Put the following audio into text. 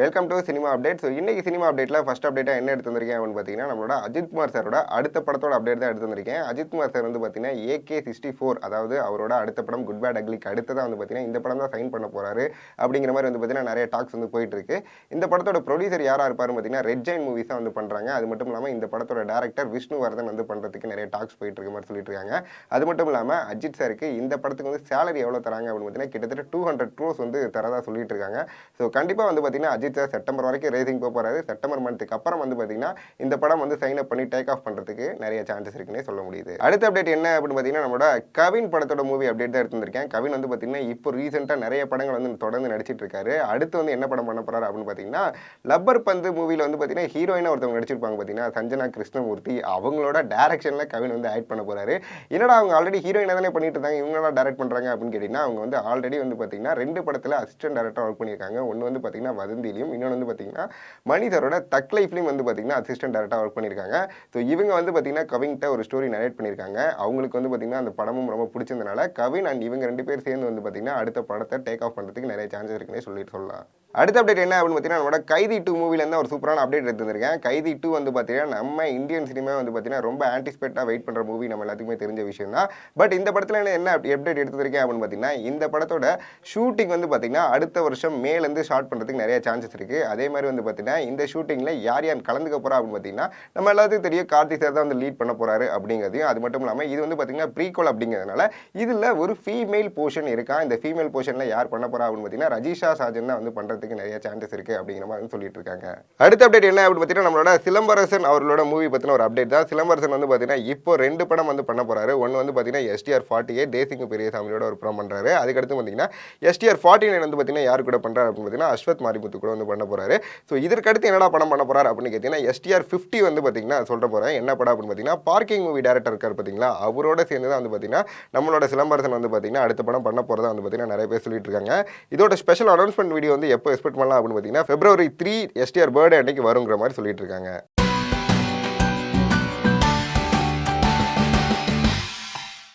Welcome to cinema update. So இன்னைக்கு cinema அப்டேட்டில் first அப்டேட்டாக என்ன எடுத்து வந்திருக்கேன் அப்படின்னு பார்த்தீங்கன்னா நம்மளோட அஜித்குமார் சாரோட அடுத்த படத்தோட அப்டேட் தான் எடுத்து வந்திருக்கேன். அஜித்குமார் சார் வந்து பார்த்தீங்கன்னா AK64, அதாவது அவரோட அடுத்த படம் குட் பேட் அக்லிக்கு அடுத்ததாக வந்து பார்த்தீங்கன்னா இந்த படம் தான் சைன் பண்ண போறாரு அப்படிங்கிற மாதிரி வந்து பார்த்தீங்கன்னா நிறைய டாக்ஸ் வந்து போயிட்டு இருக்கு. இந்த படத்தோட ப்ரொடியூசர் யாராக இருப்பாருன்னு பார்த்தீங்கன்னா ரெட் ஜெயின் மூவிஸ் தான் வந்து பண்ணுறாங்க. அது மட்டும் இல்லாமல் இந்த படத்தோட டேரக்டர் விஷ்ணுவர்தன் வந்து பண்ணுறதுக்கு நிறைய டாக்ஸ் போயிட்டு இருக்க மாதிரி சொல்லிட்டு இருக்காங்க. அது மட்டும் இல்லாமல் அஜித் சாருக்கு இந்த படத்துக்கு வந்து சேலரி எவ்வளோ தராங்க அப்படின்னு பார்த்தீங்கன்னா கிட்டத்தட்ட 200 crores வந்து தரதா சொல்லிட்டு இருக்காங்க. ஸோ கண்டிப்பாக வந்து பார்த்தீங்கன்னா அஜித் சார் செப்டம்பர் வரைக்கும் ரேசிங் போறாரு. செப்டம்பர் மந்த்துக்கு அப்புறம் வந்து பார்த்தீங்கன்னா இந்த படம் வந்து சைன் அப் பண்ணி டேக் ஆஃப் பண்ணுறதுக்கு நிறைய சான்சஸ் இருக்குன்னே சொல்ல முடியுது. அடுத்த அப்டேட் என்ன அப்படின்னு பார்த்தீங்கன்னா நம்மளோட கவின் படத்தோட மூவி அப்டேட் தான் எடுத்துருக்கேன். கவின் வந்து பார்த்தீங்கன்னா இப்போ ரீசெண்டாக நிறைய படங்கள் வந்து தொடர்ந்து நடிச்சிட்டு இருக்காரு. அடுத்து வந்து என்ன படம் பண்ண போறாரு அப்படின்னு பார்த்தீங்கன்னா லப்பர் பந்து மூவியில் வந்து பார்த்தீங்கன்னா ஹீரோயினா ஒருத்தவங்க நடிச்சிருப்பாங்க பார்த்தீங்கன்னா சஞ்சனா கிருஷ்ணமூர்த்தி, அவங்களோட டைரக்ஷனில் கவின் வந்து ஆட் பண்ண போறாரு. என்னடா அவங்க ஆல்ரெடி ஹீரோயினா தானே பண்ணிட்டு இருந்தாங்க, இவங்களா டைரக்ட் பண்றாங்க அப்படின்னு கேட்டீங்கன்னா அவங்க வந்து ஆல்ரெடி வந்து பார்த்தீங்கன்னா 2 படத்தில் அசிஸ்டன்ட் டைரக்டர் ஒர்க் பண்ணியிருக்காங்க. ஒன்று வந்து பார்த்தீங்கன்னா வதந்திலையும், இன்னொன்று வந்து பார்த்தீங்கன்னா மனிதரோட தக் லைஃப்லையும் வந்து பார்த்தீங்கன்னா அசிஸ்டன்ட் டைரக்டராக ஒர்க் பண்ணியிருக்காங்க. ஸோ இவங்க வந்து பார்த்தீங்கன்னா கவின்கிட்ட ஒரு ஸ்டோரி நரேட் பண்ணியிருக்காங்க. அவங்களுக்கு வந்து பார்த்தீங்கன்னா அந்த படமும் ரொம்ப பிடிச்சதுனால கவின் அண்ட் இவங்க 2 பேர் சேர்ந்து வந்து பார்த்தீங்கன்னா அடுத்த படத்தை டேக் ஆஃப் பண்ணுறதுக்கு நிறைய சான்சஸ் இருக்குன்னே சொல்லலாம். அடுத்த அப்டேட் என்ன அப்படின்னு பார்த்தீங்கன்னா நம்மளோட கைதி 2 மூவிலேருந்து ஒரு சூப்பரான அப்டேட் எடுத்துருக்கேன். கைதி 2 வந்து பார்த்தீங்கன்னா நம்ம இந்தியன் சினிமா வந்து பார்த்தீங்கன்னா ரொம்ப ஆன்டிசிபேட்டாக வெயிட் பண்ணுற மூவி, நம்ம எல்லாத்துக்குமே தெரிஞ்ச விஷயம் தான். பட் இந்த படத்தில் என்ன அப்டேட் எடுத்துருக்கேன் அப்படின்னு பார்த்தீங்கன்னா இந்த படத்தோட ஷூட்டிங் வந்து பார்த்தீங்கன்னா அடுத்த வருஷம் மேலேருந்து ஸ்டார்ட் பண்ணுறதுக்கு நிறைய சான்சஸ் இருக்குது. அதே மாதிரி வந்து பார்த்தீங்கன்னா இந்த ஷூட்டிங்கில் யார் யார் கலந்துக்க போகிறா அப்படின்னு பார்த்தீங்கன்னா நம்ம எல்லாத்துக்கும் தெரியும் கார்த்திக் சார் தான் வந்து லீட் பண்ண போகிறாரு அப்படிங்கிறதையும், அது மட்டும் இல்லாமல் இது வந்து பார்த்தீங்கன்னா ப்ரீக்வல் அப்படிங்கிறதுனால இதில் ஒரு ஃபீமேல் போர்ஷன் இருக்கா. இந்த ஃபீமேல் போர்ஷனில் யார் பண்ண போகிறா அப்படின்னு பார்த்தீங்கன்னா ரஜிஷா சாஜன் தான் வந்து பண்ணுறதுக்கு நிறைய சான்சஸ் இருக்கு அப்படிங்கிற மாதிரி சொல்லிட்டு இருக்காங்க. அடுத்த அப்டேட் என்ன அப்படின்னு பார்த்தீங்கன்னா நம்மளோட சிலம்பரசன் அவர்களோட மூவி பற்றின ஒரு அப்டேட் தான். சிலம்பரசன் வந்து பார்த்தீங்கன்னா இப்போ 2 படம் வந்து பண்ண போறாரு. ஒன்று வந்து பார்த்தீங்கன்னா STR48 தேசிங்க பெரியசாமியோட ஒரு படம் பண்ணுறாரு. அதுக்கடுத்து பார்த்தீங்கன்னா STR49 வந்து பார்த்தீங்கன்னா யார் கூட பண்ணுறாரு அப்படின்னு பார்த்தீங்கன்னா அஸ்வத் மாரிமுத்து கூட வந்து பண்ண போறாரு. ஸோ இதற்கடுத்து என்னடா படம் பண்ண போறாரு அப்படின்னு கேட்டீங்கன்னா STR50 வந்து பார்த்தீங்கன்னா சொல்ல போகிறேன் என்ன படம் அப்படின்னு பார்த்தீங்கன்னா பார்க்கிங் மூவி டேரக்டர் இருக்கார் பார்த்தீங்களா, அவரோட சேர்ந்து தான் வந்து பார்த்தீங்கன்னா நம்மளோட சிலம்பரசன் வந்து பார்த்தீங்கன்னா அடுத்த படம் பண்ண போகிறதா வந்து பார்த்தீங்கன்னா நிறைய பேர் சொல்லிட்டு இருக்காங்க. இதோட ஸ்பெஷல் அனௌன்ஸ்மெண்ட் வீடியோ வந்து எப்போ எக்ஸ்பெக்ட் பண்ணலாம் அப்படின்னு பார்த்தீங்கன்னா February 3 STR பர்த்டே அன்னைக்கு வருங்கிற மாதிரி சொல்லிட்டு இருக்காங்க.